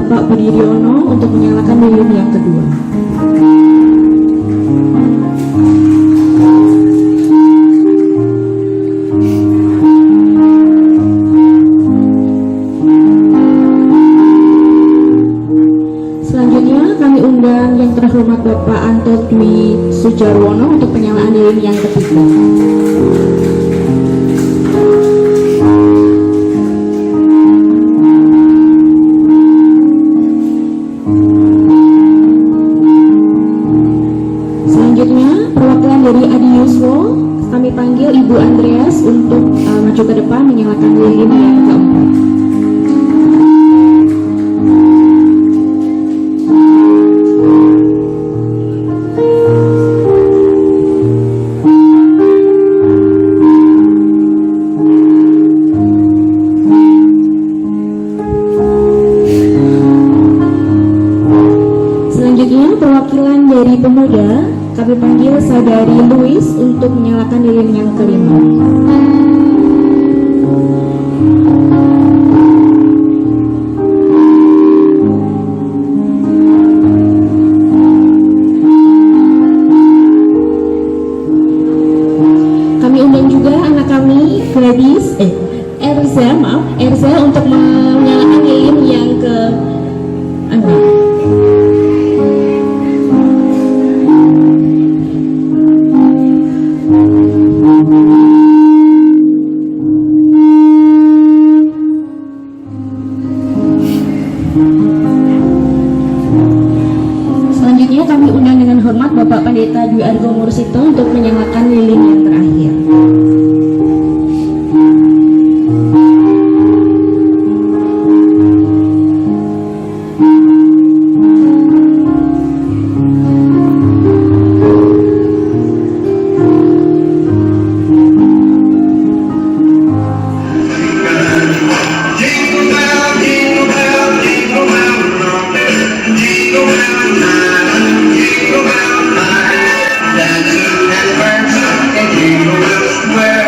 Bapak Budiono untuk menyalakan lilin yang kedua. Selanjutnya kami undang yang terhormat Bapak Anton Dwi Sujarwono untuk penyalaan lilin yang ketiga. Selanjutnya perwakilan dari Adi Yuswo, kami panggil Ibu Andreas untuk maju ke depan menyalakan lilin yang keempat. Selanjutnya perwakilan dari pemuda, kami panggil saudari Louis untuk menyalakan lilin yang kelima. Kami undang juga anak kami Erza untuk menyalakan lilin yang ke-6. Selanjutnya kami undang dengan hormat Bapak Pendeta Dwi Argo Mursito untuk menyalakan lilin yang terakhir. Where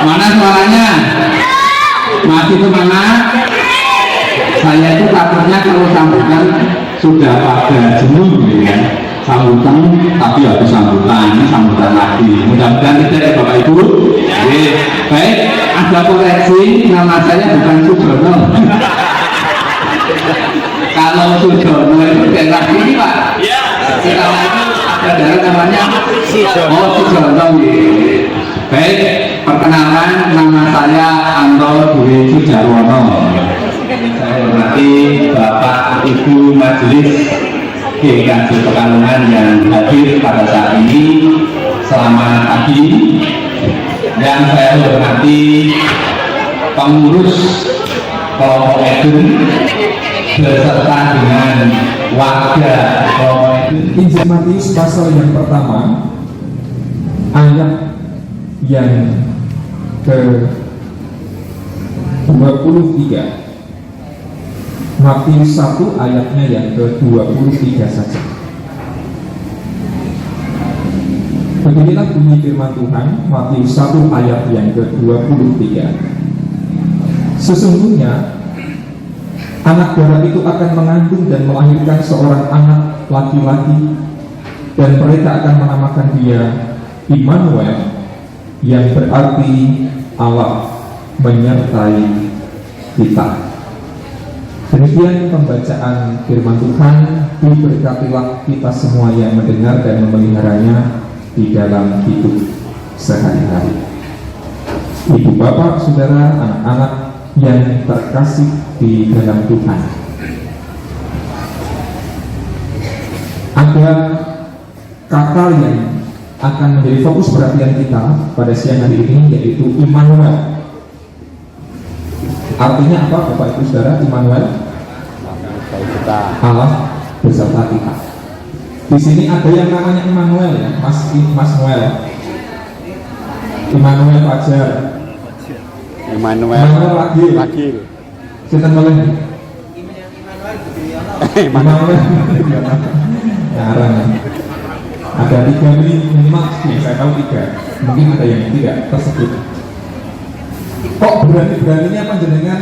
Mana suaranya? Masih semangat? Saya itu takutnya kalau sambutan sudah pada jenuh gitu ya. Sambutan tapi habis sambutan, ini sambutan lagi. Mudah-mudahan tidak ya Bapak Ibu. Oke, baik, ada koreksi, nama saya bukan Sujono. Kalau Sujono itu daerah ini Pak. Sekarang itu ada daerah namanya Sujono. Baik, perkenalan, nama saya Anto Dwi Sujarwono. Saya hormati Bapak Ibu Majelis GKJ Pekalongan yang hadir pada saat ini. Selamat pagi. Yang saya hormati pengurus kelompok Eden beserta dengan warga kelompok Eden. Injil Matius pasal yang pertama ayat yang ke-23. Matius 1 ayatnya yang ke-23 saja. Beginilah bunyi firman Tuhan, Matius 1 ayat yang ke-23. Sesungguhnya anak darah itu akan mengandung dan melahirkan seorang anak laki-laki, dan mereka akan menamakan dia Immanuel, yang berarti Allah menyertai kita. Demikian pembacaan firman Tuhan. Diberkatilah kita semua yang mendengar dan memeliharanya di dalam hidup sehari-hari. Ibu bapak, saudara, anak-anak yang terkasih di dalam Tuhan, ada kata yang akan menjadi fokus perhatian kita pada siang hari ini, yaitu Immanuel. Artinya apa Bapak Ibu Saudara? Immanuel, Allah beserta kita. Di sini ada yang namanya Immanuel ya, Mas Noel, Immanuel Fajar, Immanuel lagi. Sinten boleh? Immanuel. Jarang. Ada 3 minimal, saya tahu 3. Mungkin ada yang tidak tersebut. Kok berani-beraninya panjenengan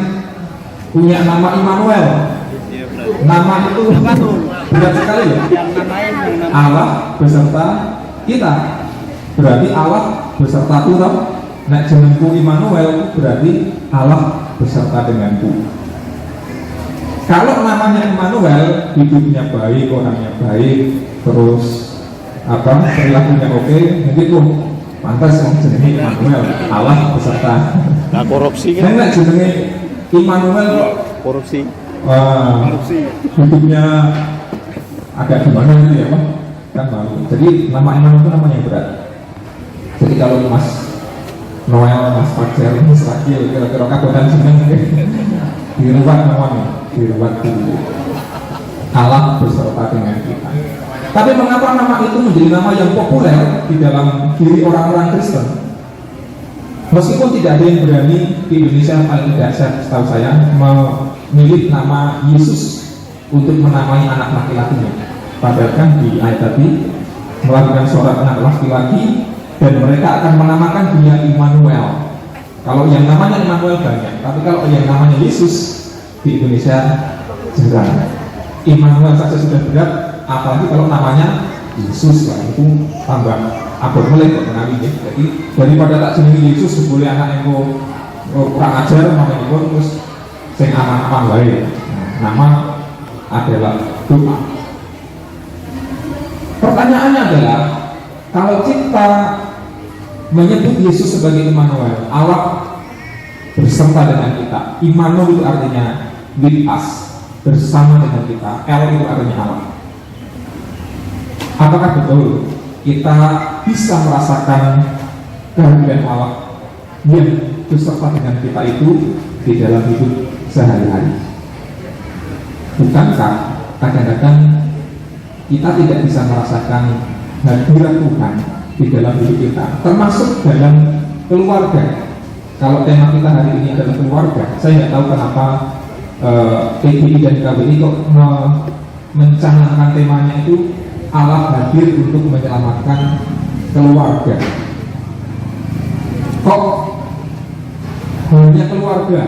punya nama Immanuel? Nama itu berat sekali ya. Allah beserta kita. Berarti Allah beserta kita. Nek jenengku Immanuel berarti Allah beserta denganku. Kalau namanya Immanuel, hidupnya baik, orangnya baik, terus perilakunya oke, mungkin pantas jenenge Immanuel, Allah beserta. Nah, korupsi kan? Nek jenenge Immanuel kok korupsi. Hidupnya agak gimana gitu ya Pak? Kan malu. Jadi nama Immanuel itu nama yang berat. Jadi kalau Mas Noel, Mas Fajar, Mas Rakil, kira-kira kabutan jeneng diruat namanya, diruat dulu. Allah beserta dengan kita. Tapi mengapa nama itu menjadi nama yang populer di dalam diri orang-orang Kristen? Meskipun tidak ada yang berani di Indonesia, paling tidak setahu saya, memilih nama Yesus untuk menamai anak laki-lakinya. Padahal kan di ayat tadi melahirkan seorang anak laki-laki dan mereka akan menamakan dia Immanuel. Kalau yang namanya Immanuel banyak, tapi kalau yang namanya Yesus di Indonesia jarang. Immanuel saja sudah berat, apalagi kalau namanya Yesus, lah itu tambah abot mulai kok kenali ya. Jadi daripada tak jenengi Yesus boleh anak yang kurang ajar namanya itu terus sing aman-aman wae. Nama adalah doa. Pertanyaannya adalah, kalau kita menyebut Yesus sebagai Immanuel, Allah beserta dengan kita. Immanuel itu artinya with us, bersama dengan kita. El itu artinya Allah. Apakah betul kita bisa merasakan kehadiran Allah yang beserta dengan kita itu di dalam hidup sehari-hari? Bukankah kadang-kadang kita tidak bisa merasakan hadirat Tuhan di dalam hidup kita, termasuk dalam keluarga? Kalau tema kita hari ini adalah keluarga, saya nggak tahu kenapa PGI dan KBI kok mencanangkan temanya itu Allah hadir untuk menyelamatkan keluarga. Kok hanya keluarga.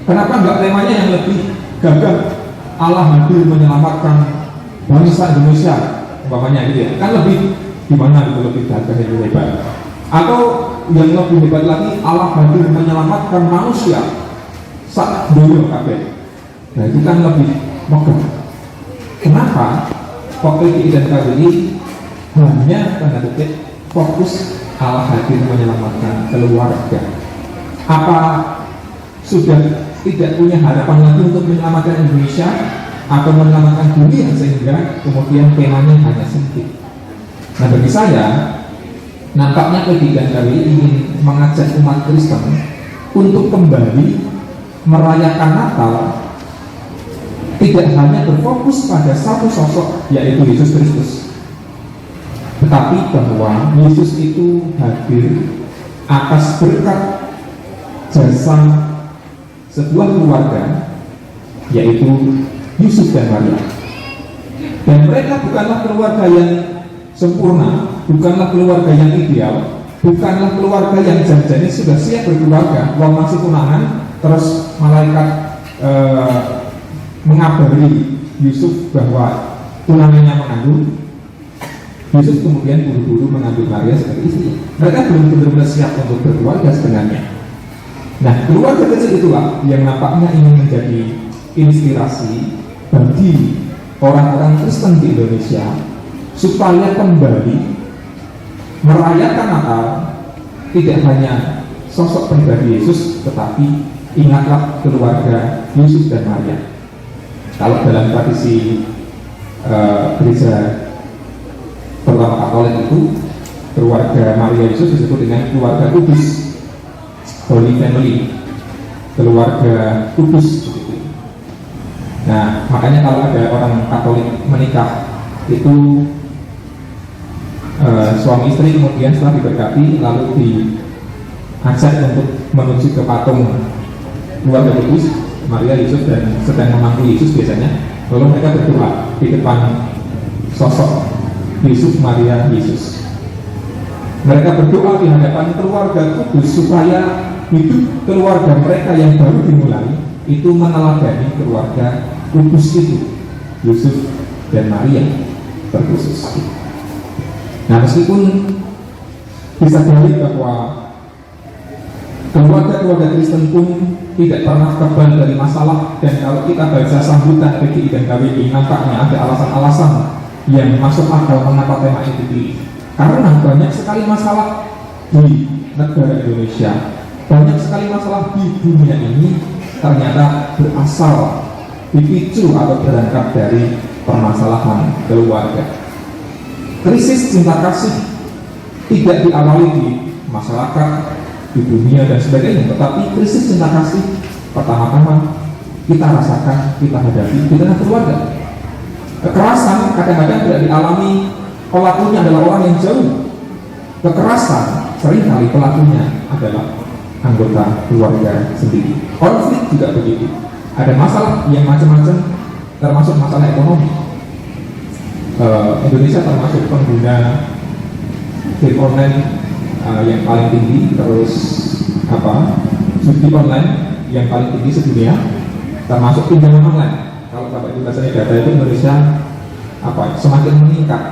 Kenapa enggak temanya yang lebih gagah, Allah hadir menyelamatkan bangsa Indonesia, umpamanya gitu ya, kan lebih gimana gitu, lebih gagah, lebih hebat. Atau yang lebih hebat lagi, Allah hadir menyelamatkan manusia sak dunia kabeh. Nah itu kan lebih megah. Kenapa kok PGI dan KBI hanya tanda kutip fokus Allah hadir menyelamatkan keluarga? Apa sudah tidak punya harapan lagi untuk menyelamatkan Indonesia atau menyelamatkan dunia sehingga kemudian temanya hanya sempit? Nah bagi saya, nampaknya PGI dan KBI ingin mengajak umat Kristen untuk kembali merayakan Natal, tidak hanya berfokus pada satu sosok yaitu Yesus Kristus, tetapi bahwa Yesus itu hadir atas berkat jasa sebuah keluarga yaitu Yusuf dan Maria. Dan mereka bukanlah keluarga yang sempurna, bukanlah keluarga yang ideal, bukanlah keluarga yang janjinya sudah siap berkeluarga, wong masih tunangan, terus malaikat mengabari Yusuf bahwa tunangannya mengandung. Yusuf kemudian buru-buru mengambil Maria sebagai istri. Mereka belum benar-benar siap untuk berkeluarga sebenarnya. Nah, keluarga kecil itulah yang nampaknya ingin menjadi inspirasi bagi orang-orang Kristen di Indonesia supaya kembali merayakan Natal tidak hanya sosok pribadi Yesus, tetapi ingatlah keluarga Yusuf dan Maria. Kalau dalam tradisi gereja pertama Katolik itu, keluarga Maria Yesus disebut dengan keluarga kudus, Holy Family, keluarga kudus. Nah, makanya kalau ada orang Katolik menikah itu suami istri kemudian setelah diberkati lalu diajak untuk menuju ke patung keluarga kudus Maria Yesus dan sedang memanggil Yesus biasanya, lalu mereka berdoa di depan sosok Yesus Maria Yesus. Mereka berdoa di hadapan keluarga kudus supaya hidup keluarga mereka yang baru dimulai itu meneladani keluarga kudus itu, Yusuf dan Maria terkhusus. Nah, meskipun bisa jadi bahwa keluarga-keluarga Kristen pun tidak pernah kebal dari masalah, dan kalau kita baca sambutan PGI dan KBI nampaknya ada alasan-alasan yang masuk akal mengapa tema itu dipilih. Karena banyak sekali masalah di negara Indonesia, banyak sekali masalah di dunia ini ternyata berasal, dipicu atau berangkat dari permasalahan keluarga. Krisis cinta kasih tidak diawali di masyarakat, di dunia dan sebagainya, tetapi krisis cinta kasih pertama-tama kita rasakan, kita hadapi di tengah keluarga. Kekerasan kadang-kadang tidak dialami, pelakunya adalah orang yang jauh. Kekerasan seringkali pelakunya adalah anggota keluarga sendiri. Konflik juga begitu. Ada masalah yang macam-macam, termasuk masalah ekonomi. Indonesia termasuk pengguna game online yang paling tinggi, terus judi online yang paling tinggi sedunia, termasuk pinjaman online. Kalau Bapak Ibu bahasanya data itu Indonesia semakin meningkat.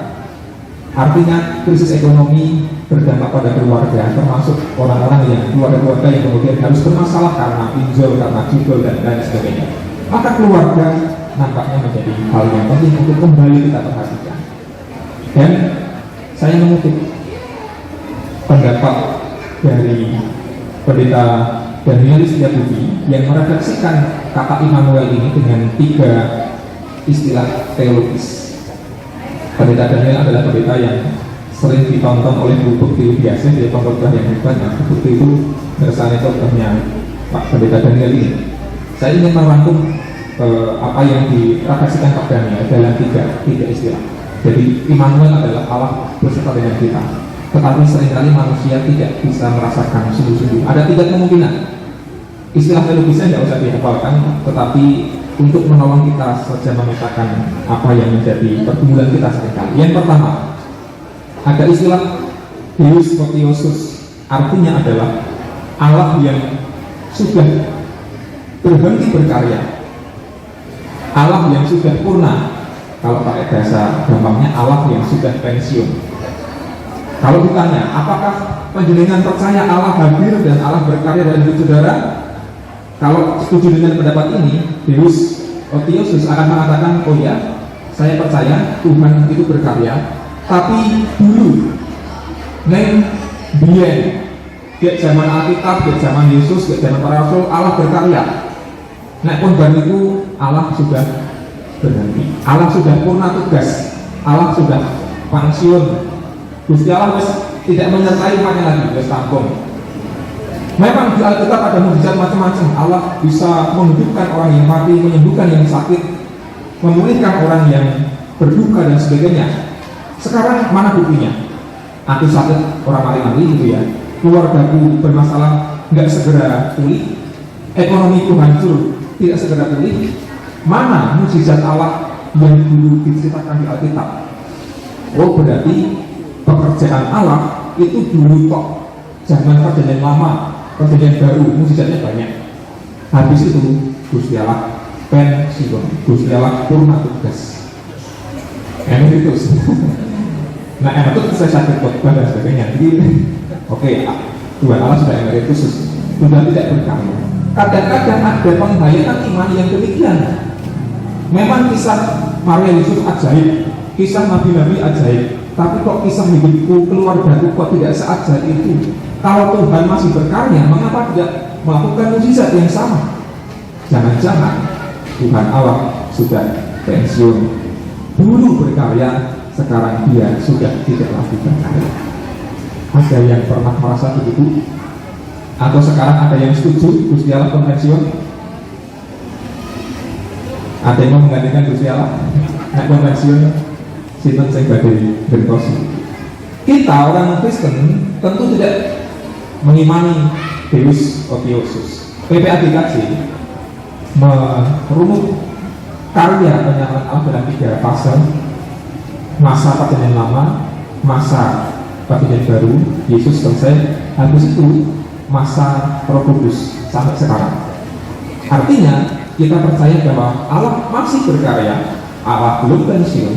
Artinya krisis ekonomi berdampak pada keluarga, termasuk orang-orang yang keluarga-keluarga yang kemudian harus bermasalah karena pinjol, karena judul dan lain sebagainya. Maka keluarga nampaknya menjadi hal yang penting untuk kembali kita perhatikan. Dan saya mengutip pendapat dari Pendeta Danielis Setiabudi yang merefleksikan kata Immanuel ini dengan 3 istilah teologis. Pendeta Daniel adalah pendeta yang sering ditonton oleh Bu Bekti biasa, dia pengkhotbah yang hebat. Bu Bekti itu bersama khotbahnya Pak Pendeta Daniel ini. Saya ingin merangkum apa yang direfleksikan Pak Daniel dalam 3 istilah. Jadi Immanuel adalah Allah beserta dengan kita, tetapi seringkali manusia tidak bisa merasakan sungguh-sungguh. Ada 3 kemungkinan. Istilah teologisnya tidak usah dihafalkan, tetapi untuk menolong kita saja memetakan apa yang menjadi pergumulan kita seringkali. Yang pertama, ada istilah Deus Cotiosus, artinya adalah Allah yang sudah berhenti berkarya, Allah yang sudah purna. Kalau pakai bahasa gampangnya, Allah yang sudah pensiun. Kalau ditanya, apakah panjenengan percaya Allah hadir dan Allah berkarya dalam hidup saudara? Kalau setuju dengan pendapat ini, Deus Otiosus akan mengatakan, oh ya, saya percaya Tuhan itu berkarya, tapi dulu, neng biyen, kayak zaman Alkitab, kayak zaman Yesus, kayak zaman para Rasul, Allah berkarya. Nek pun bar itu Allah sudah berhenti, Allah sudah purna tugas, Allah sudah pensiun. Gusti Allah tidak menyertai umatnya lagi, wis tampung. Memang di Alkitab ada mukjizat macam-macam. Allah bisa menghidupkan orang yang mati, menyembuhkan yang sakit, memulihkan orang yang berduka dan sebagainya. Sekarang mana buktinya? Aku sakit, orang mati-mati gitu ya, keluargaku bermasalah, nggak segera pulih, ekonomiku hancur, tidak segera pulih. Mana mukjizat Allah yang dulu diceritakan di Alkitab? Oh, berarti pekerjaan Allah itu dulu kok, zaman perjanjian lama, perjanjian baru, mukjizatnya banyak. Habis itu Gusti Allah pensiun, Gusti Allah purna tugas, emeritus. Nah, emeritus saya sakit khotbah dan sebagainya. Jadi oke, Tuhan Allah sudah emeritus, sudah tidak berkarya. Kadang-kadang ada penghayatan iman yang demikian. Memang kisah Maria Yusuf ajaib, kisah nabi-nabi ajaib, tapi kok kisah hidupku, keluargaku kok tidak seajaib itu? Kalau Tuhan masih berkarya, mengapa tidak melakukan mukjizat yang sama? Jangan-jangan Tuhan Allah sudah pensiun, dulu berkarya, sekarang dia sudah tidak lagi berkarya. Ada yang pernah merasa begitu? Atau sekarang ada yang setuju Gusti Allah pensiun? Ada yang mau menggantikan Gusti Allah naik pensiun? Sinten sing badhe berkosi. Kita orang Kristen tentu tidak mengimani Deus Otiosus. PPADKJ merunut karya penyataan Allah dalam 3 fase: masa perjanjian lama, masa perjanjian baru, Yesus selesai, habis itu masa Roh Kudus sampai sekarang. Artinya kita percaya bahwa Allah masih berkarya, Allah belum pensiun,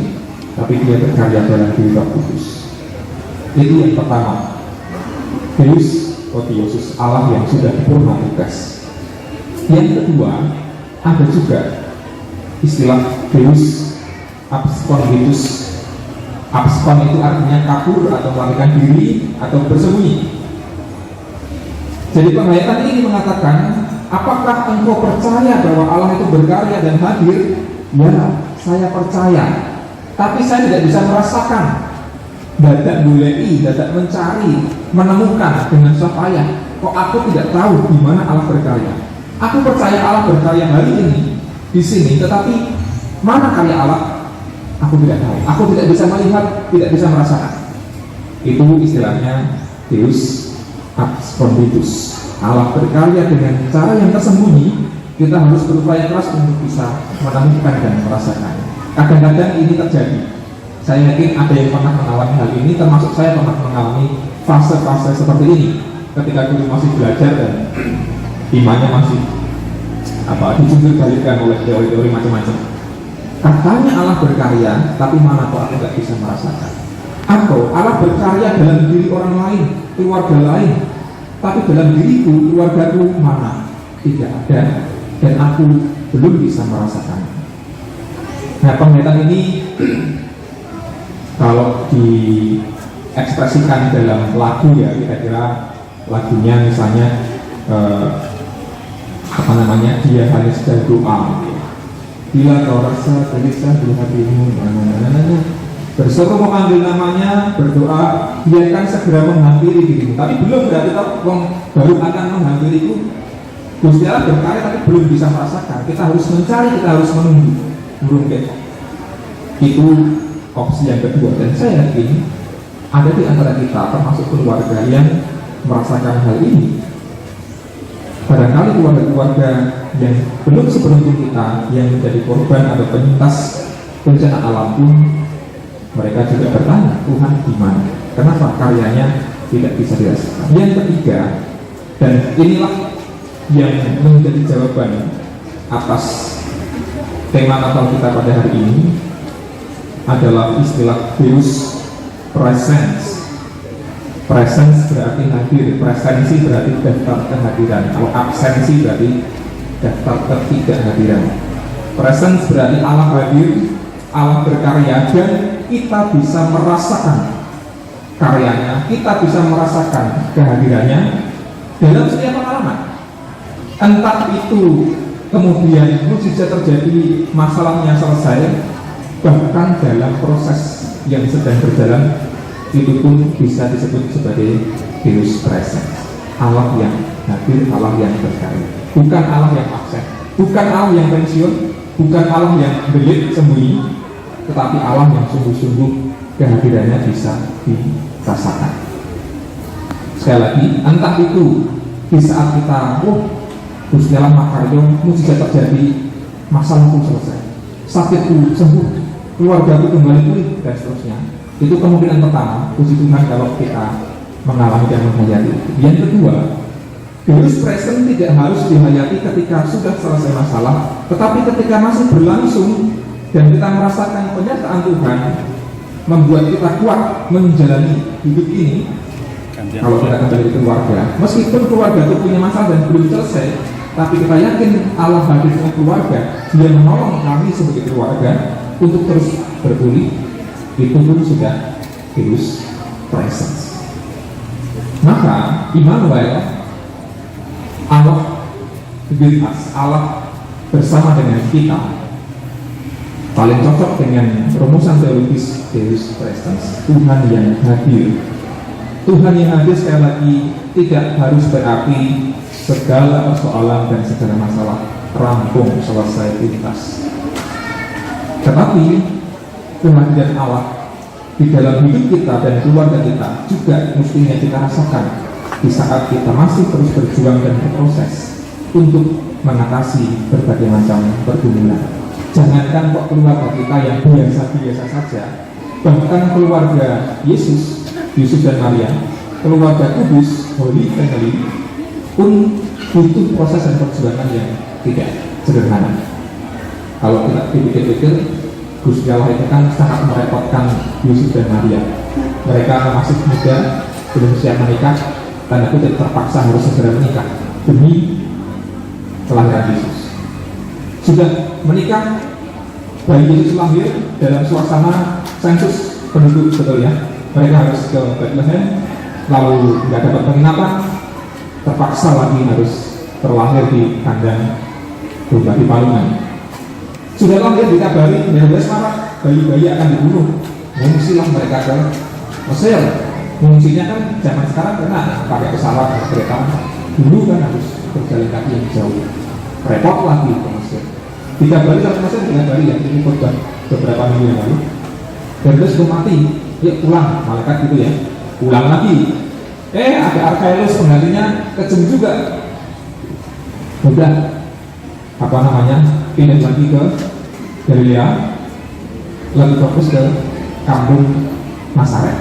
tapi dia berkarya dalam diri Roh Kudus. Itu yang pertama, Deus Otiosus, Allah yang sudah purna tugas. Yang kedua, ada juga istilah Deus Absconditus. Abscon itu artinya kabur atau melarikan diri atau bersembunyi. Jadi penghayatan ini mengatakan, apakah engkau percaya bahwa Allah itu berkarya dan hadir? Ya, saya percaya, tapi saya tidak bisa merasakan. Dadak bulei, dadak mencari, menemukan dengan susah payah. Kok aku tidak tahu di mana Allah berkarya? Aku percaya Allah berkarya hari ini di sini, tetapi mana karya Allah? Aku tidak tahu. Aku tidak bisa melihat, tidak bisa merasakan. Itu istilahnya Deus Absconditus. Allah berkarya dengan cara yang tersembunyi. Kita harus berupaya keras untuk bisa menemukan dan merasakan. Kadang-kadang ini terjadi. Saya yakin ada yang pernah mengalami hal ini, termasuk saya pernah mengalami fase-fase seperti ini ketika dulu masih belajar dan imannya masih dijungkir balikan oleh teori-teori macam-macam. Katanya Allah berkarya, tapi mana kok aku nggak bisa merasakan? Atau Allah berkarya dalam diri orang lain, keluarga lain, tapi dalam diriku, keluargaku mana? Tidak ada, dan aku belum bisa merasakan. Nah, penglihatan ini kalau diekspresikan dalam lagu ya, kira-kira lagunya misalnya dia hanya sedang doa. Bila kau rasa gelisah di hatimu, berseru memanggil namanya, berdoa, dia akan segera menghampiri dirimu. Tapi belum berarti baru akan menghampiriku. Gusti Allah berkarya tapi belum bisa merasakan. Kita harus mencari, kita harus menunggu. Itu opsi yang kedua, dan saya yakin ada di antara kita termasuk keluarga yang merasakan hal ini. Barangkali keluarga-keluarga yang belum seberuntung kita, yang menjadi korban atau penyintas bencana alam pun, mereka juga bertanya, Tuhan di mana? Kenapa karyanya tidak bisa dirasakan? Yang ketiga, dan inilah yang menjadi jawaban atas tema Natal kita pada hari ini adalah istilah Deus Presens. Presens berarti hadir, presensi berarti daftar kehadiran, kalau absensi berarti daftar ketidakhadiran. Presens berarti Allah hadir, Allah berkarya, dan kita bisa merasakan karyanya, kita bisa merasakan kehadirannya dalam setiap pengalaman. Entah itu kemudian mujizat terjadi, masalahnya selesai, bahkan dalam proses yang sedang berjalan itu pun bisa disebut sebagai Deus Presens, Allah yang hadir, Allah yang berkarya, bukan Allah yang absen, bukan Allah yang pensiun, bukan Allah yang belit sembunyi, tetapi Allah yang sungguh-sungguh kehadirannya bisa dirasakan. Sekali lagi, entah itu di saat kita Gusti Allah makaryo, mujizat terjadi, masalahku selesai, sakitku sembuh, keluargaku kembali pulih, dan seterusnya. Itu kemungkinan pertama, puji Tuhan kalau kita mengalami dan menghayati. Yang kedua, Deus Presens tidak harus dihayati ketika sudah selesai masalah, tetapi ketika masih berlangsung dan kita merasakan penyataan Tuhan membuat kita kuat menjalani hidup ini. Kalau kita kembali ke keluarga, meskipun keluarga itu punya masalah dan belum selesai, tapi kita yakin Allah hadir dengan keluarga, Dia menolong kami sebagai keluarga untuk terus berpulih. Itu pun sudah Deus Presens. Maka Immanuel, Allah with us, Allah bersama dengan kita, paling cocok dengan rumusan teologis Deus Presens, Tuhan yang hadir. Tuhan yang hadir sekali lagi tidak harus berarti segala persoalan dan segala masalah rampung selesai tuntas, tetapi kehadiran Allah di dalam hidup kita dan keluarga kita juga mestinya kita rasakan di saat kita masih terus berjuang dan berproses untuk mengatasi berbagai macam pergumulan. Jangankan kok keluarga kita yang biasa-biasa saja, bahkan keluarga Yesus dan Maria, keluarga kudus, Holy Family pun butuh proses dan perjuangan yang tidak sederhana. Kalau kita pikir-pikir, Gusti Allah itu kan sangat merepotkan Yesus dan Maria. Mereka masih muda, belum siap menikah, tanda kutip terpaksa harus segera menikah demi kelahiran Yesus. Sudah menikah, bayi Yesus lahir dalam suasana sensus penduduk, betul ya. Mereka harus ke Bethlehem, lalu nggak dapat penginapan, terpaksa lagi harus terlahir di kandang domba di palungan. Sudah lahir dikabari Herodes marah, bayi-bayi akan dibunuh. Mengungsilah mereka ke Mesir. Mengungsinya kan zaman sekarang karena pakai pesawat, kereta. Dulu kan harus berjalan kaki yang jauh. Repot lagi ke Mesir. Dikabari ke Mesir, dikabari ya, ini beberapa minggu yang lalu. Herodes belum mati. Yuk pulang, malaikat gitu ya, pulang lagi. Ada Arkeolus penggantinya kejem juga. Udah, pindah lagi ke Galilea, lagi fokus ke kampung Nazaret.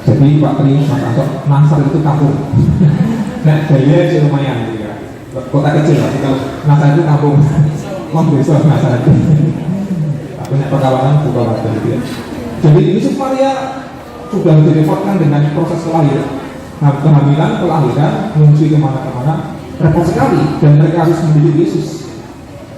Jadi Pak Tri, Mas Anto, Nazaret itu kampung. Nah, Galilea sih lumayan gitu ya. Kota kecil lah, kalau Nazaret itu kampung. Besok Nazaret. Punya perkawanan buka warga gitu ya. Jadi Yesus Maria sudah direpotkan dengan proses kehamilan, kelahiran, mengungsi kemana-kemana, repot sekali, dan mereka harus mendidik Yesus.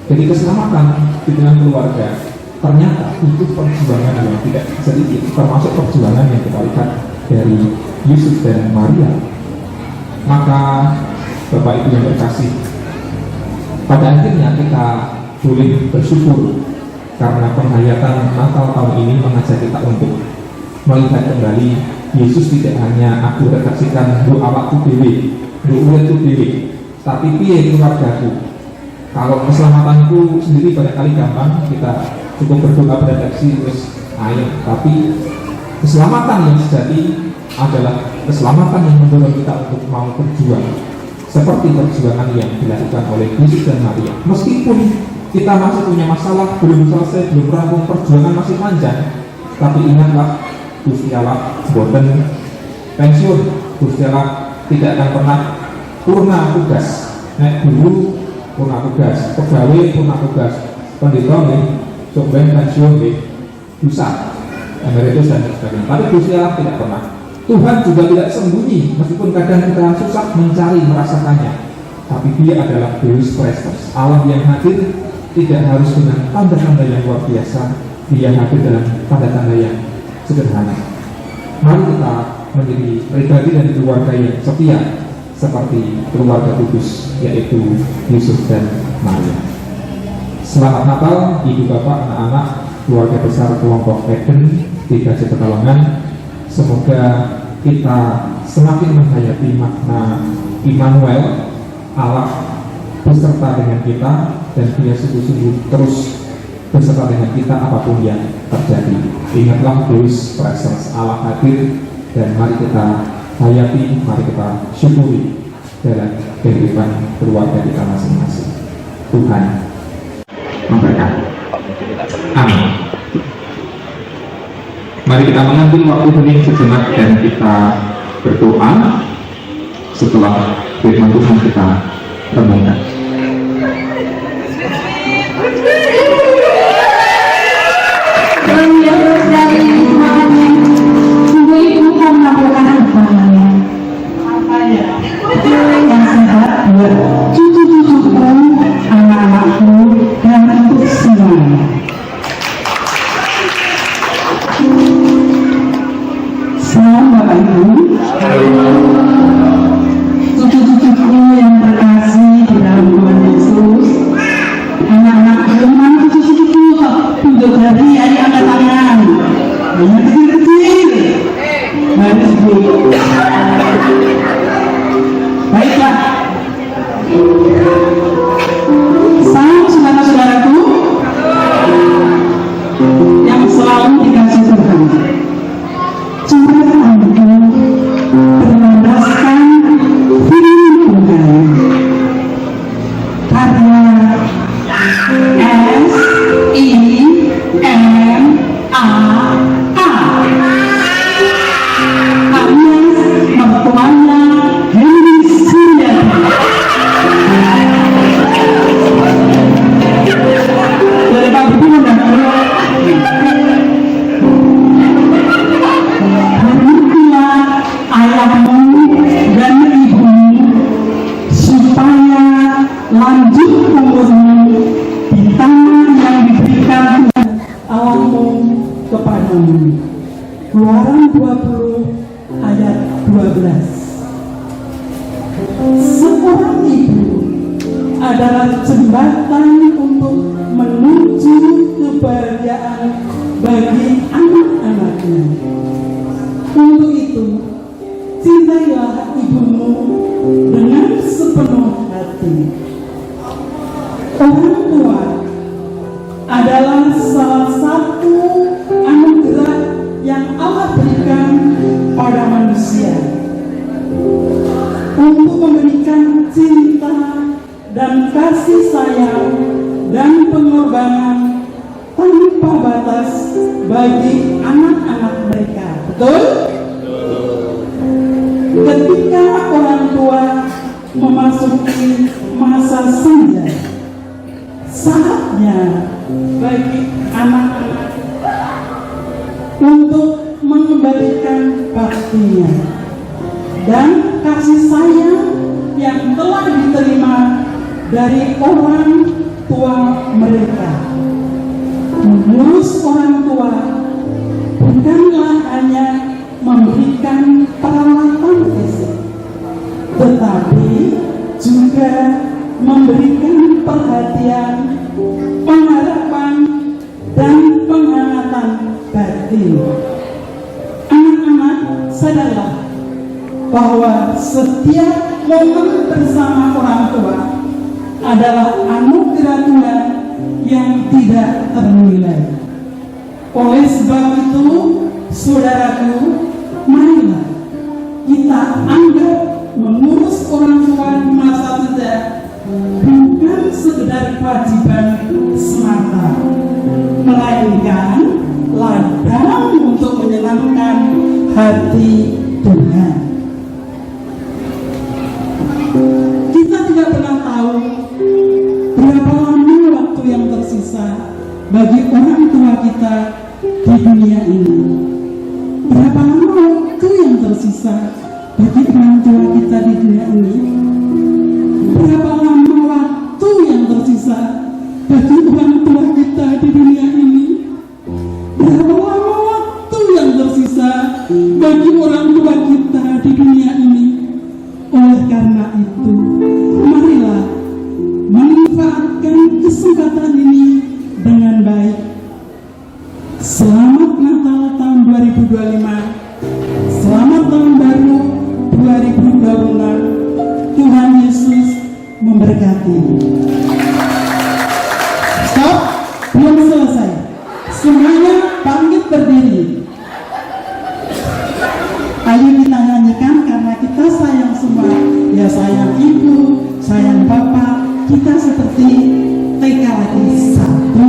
Jadi keselamatan di tengah keluarga ternyata itu perjuangan yang tidak sedikit, termasuk perjuangan yang kita lihat dari Yesus dan Maria. Maka Bapak Ibu yang terkasih, pada akhirnya kita boleh bersyukur karena penghayatan Natal tahun ini mengajak kita untuk melihat kembali Yesus tidak hanya aku refleksikan doa waktu dewi, doa itu dewi, tapi piye keluargaku. Kalau keselamatanku sendiri barangkali gampang, kita cukup berdoa berefleksi terus ayo. Tapi keselamatan yang sejati adalah keselamatan yang mendorong kita untuk mau berjuang, seperti perjuangan yang dilakukan oleh Yesus dan Maria. Meskipun kita masih punya masalah, belum selesai, belum rampung, perjuangan masih panjang, tapi ingatlah Gusti Allah boten pensiun. Gusti Allah tidak akan pernah purna tugas nek guru purna tugas, pegawai purna tugas, pendeta nih, coba pensiun nih, bisa emeritus dan sebagainya. Tapi Gusti Allah tidak pernah. Tuhan juga tidak sembunyi, meskipun kadang kita susah mencari merasakannya. Tapi Dia adalah Deus Presens, Allah yang hadir tidak harus dengan tanda-tanda yang luar biasa, Dia hadir dalam tanda-tanda yang sederhana. Mari kita menjadi pribadi dan keluarga yang setia seperti keluarga kudus, yaitu Yusuf dan Maria. Selamat Natal Ibu Bapak, anak-anak, keluarga besar kelompok Eden di Kasih Pekalongan. Semoga kita semakin menghayati makna Immanuel, Allah beserta dengan kita, dan Dia sungguh-sungguh terus beserta dengan kita apapun yang terjadi. Ingatlah Deus Presens, Allah hadir, dan mari kita hayati, mari kita syukuri dalam kehidupan keluarga kita masing-masing. Tuhan memberkati. Amin. Mari kita mengambil waktu hening sejenak dan kita berdoa. Setelah firman Tuhan kita renungkan. Cucu-cucuku, anak-anakku, dan untuk semuanya. Salam Bapak Ibu, cucu-cucuku yang terkasih di dalam Tuhan Yesus, anak-anakku, mana cucu-cucuku tunjuk dari adik angkat tangan, hanya kecil-kecil, baris dulu. Baiklah, salam saudara-saudaraku yang selalu dikasih Tuhan. Coba Anda berlandaskan firman Tuhan karya S-I-M-A-A alias mertuanya Henry Sindari. Dari Pak Budi dan berhentilah ayahmu dan ibumu supaya lanjut umurmu di tanah yang diberikan Tuhan Allahmu kepadamu. Keluaran 20 ayat 12. Seorang ibu adalah jembatan untuk menuju kebahagiaan bagi anak-anaknya. Untuk itu, cintailah ibumu dengan sepenuh hati. Orang tua adalah salah satu anugerah yang Allah berikan pada manusia untuk memberikan cinta dan kasih sayang dan pengorbanan tanpa batas bagi anak-anak mereka. Betul? Ketika orang tua memasuki masa senja, saatnya bagi anak-anak untuk mengembalikan baktinya dan kasih sayang yang telah diterima dari orang tua mereka. Mengurus orang tua bukanlah hanya memberikan perawatan fisik, tetapi juga memberikan perhatian, pengharapan, dan penghangatan batin. Anak-anak, sadarlah bahwa setiap momen bersama orang tua adalah anugerah Tuhan yang tidak ternilai. Oleh sebab itu, saudaraku, marilah kita anggap mengurus orang tua di masa muda bukan sekedar kewajiban semata, melainkan ladang untuk menyenangkan hati Tuhan. Kita tidak pernah tersisa bagi orang tua kita di dunia ini? Berapa lama waktu yang tersisa bagi orang tua kita di dunia ini? Berapa lama waktu yang tersisa bagi orang tua kita di dunia ini? Berapa lama waktu yang tersisa bagi orang tua kita di dunia ini? Oleh karena itu, marilah manfaatkan kesempatan ini dengan baik. Selamat Natal tahun 2025. Selamat tahun baru 2026. Tuhan Yesus memberkati. Stop, belum selesai. Semuanya bangkit berdiri. Ayo kita nyanyikan karena kita sayang semua. Ya sayang ibu, sayang bapak. Kita seperti TK lagi. Satu,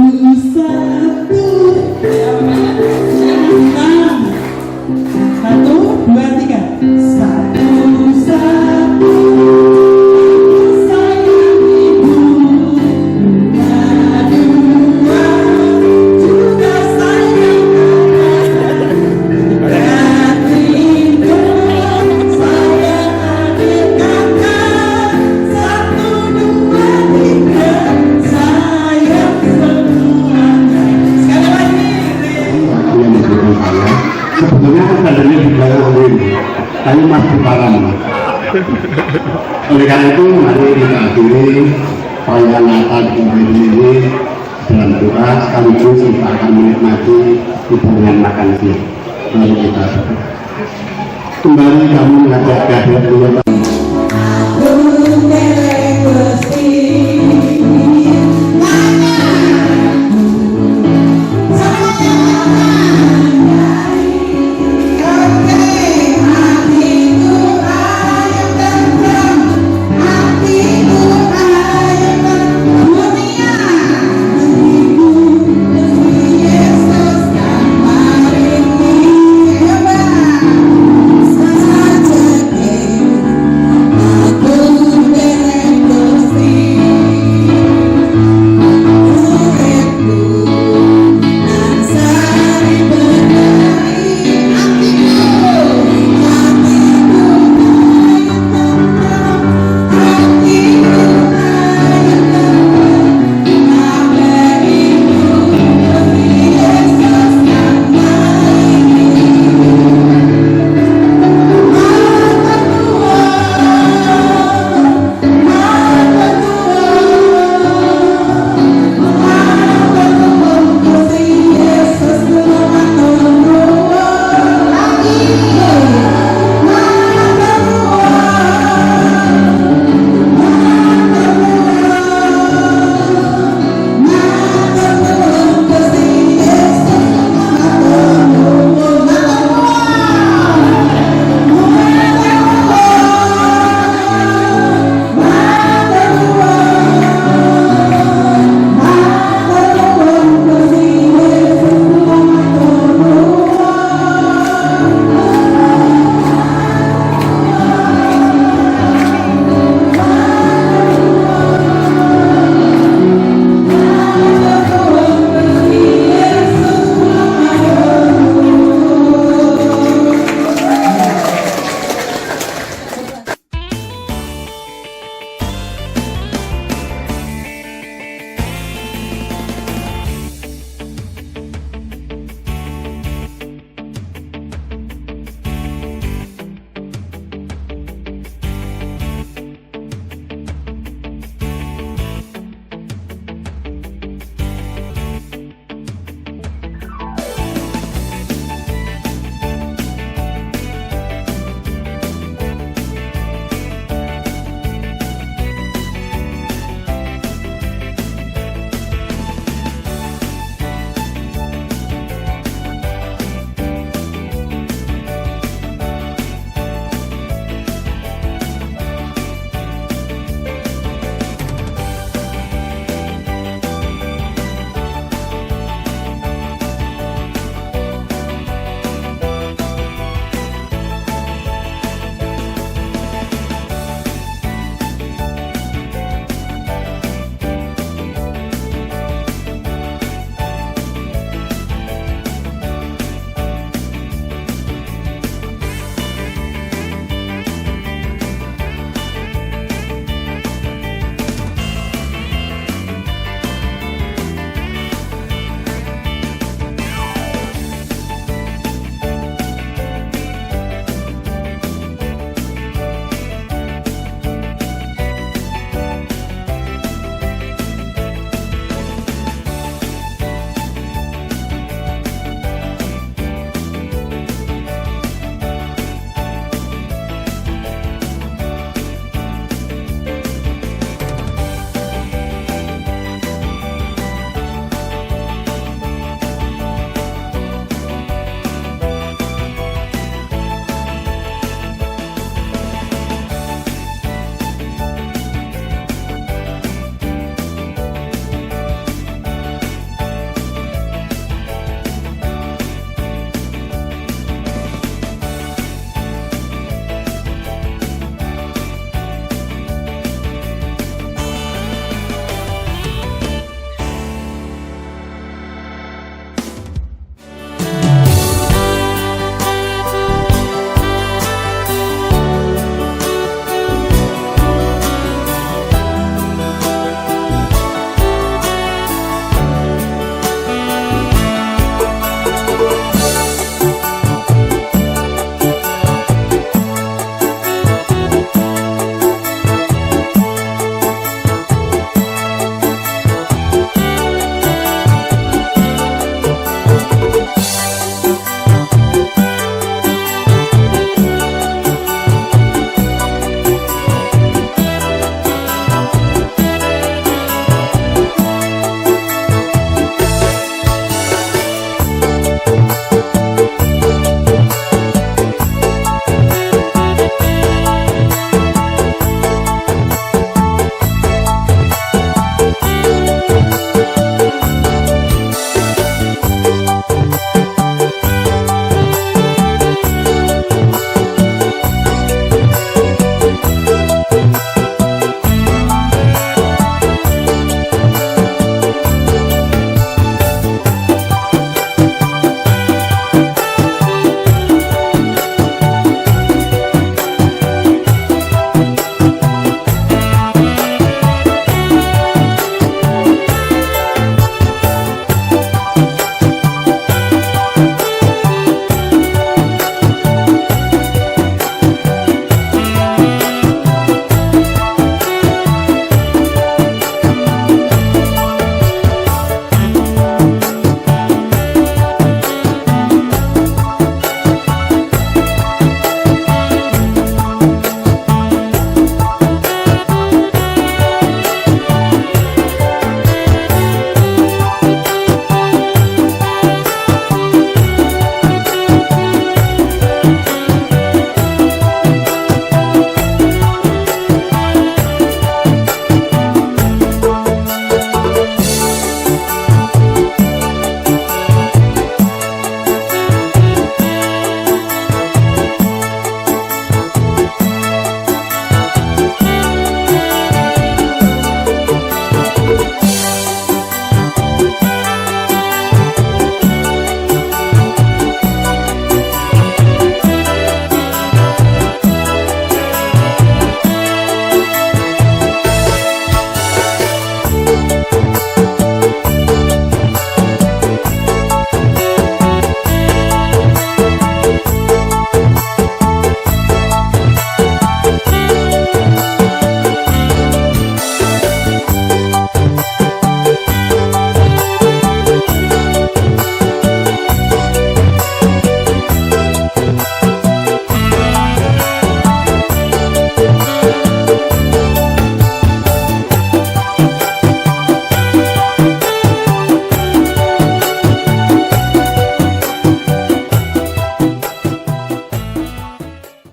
satu, dua, tiga. Satu, sayang ibu. Dua, juga sayang bapak. Tiga, sayang adik kakak. Satu, dua, tiga, sayang semuanya. Sekali lagi. Aku yang mendukung saya sebetulnya kan badannya di belakang ini tapi masih parah. Oleh karena itu mari kita akhiri perayaan Natal di ini dalam doa sekaligus kita akan menikmati hidangan makan siang. Mari kita kembali kami mengajak kehadiran